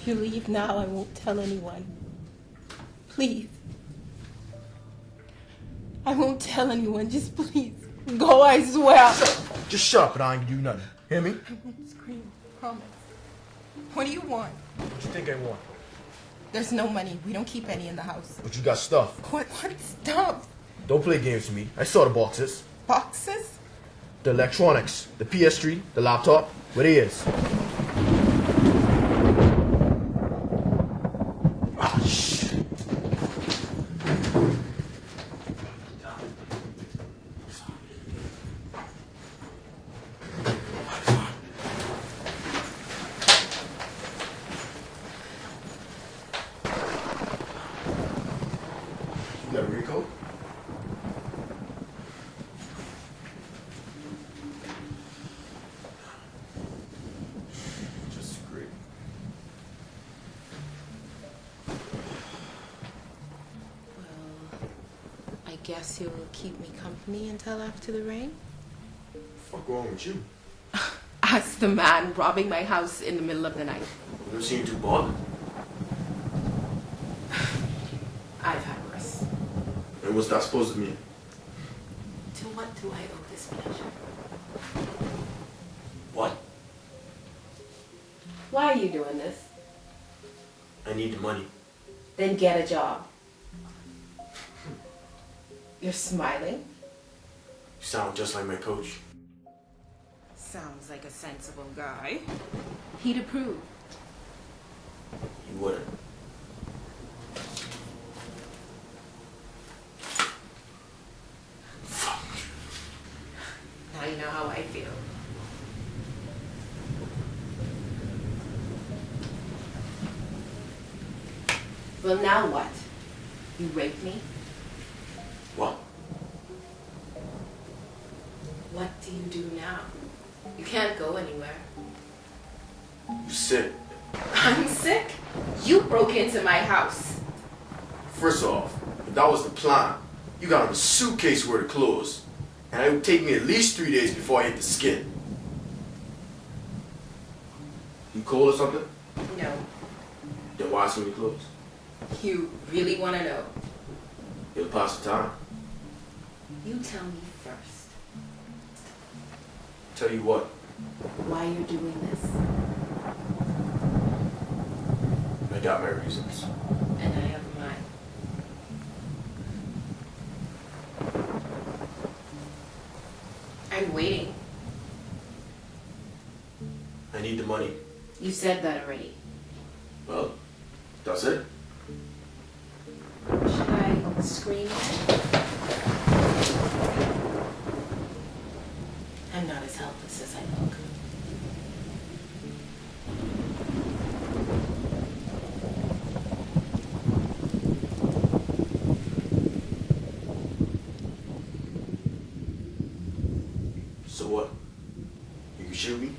If you leave now, I won't tell anyone. Please. I won't tell anyone. Just please. Go, I swear. Just shut up and I ain't do nothing. Hear me? I won't scream. Promise. What do you want? What you think I want? There's no money. We don't keep any in the house. But you got stuff. What stuff? Don't play games with me. I saw the boxes. Boxes? The electronics. The PS3. The laptop. Where they is? Ah, shit. You got a Rico? Just great. Well, I guess you'll keep me company until after the rain? Fuck wrong with you? Ask the man robbing my house in the middle of the night. You never seen you too bothered. I've had worse. And what's that supposed to mean? To what do I owe this pleasure? What? Why are you doing this? I need the money. Then get a job. You're smiling? You sound just like my coach. Sounds like a sensible guy. He'd approve. You wouldn't. Now you know how I feel. Well, now what? You raped me? What? What do you do now? You can't go anywhere. You sick. I'm sick? You broke into my house. First off, if that was the plan, you got a suitcase worth of clothes. And it would take me at least 3 days before I hit the skin. You cold or something? No. Then why so many clothes? You really want to know? It'll pass the time. You tell me first. Tell you what, Why you're doing this? I got my reasons. And I have mine. I'm waiting. I need the money. You said that already. Well, that's it. Should I scream? I'm not as helpless as I look. So what? You can shoot me?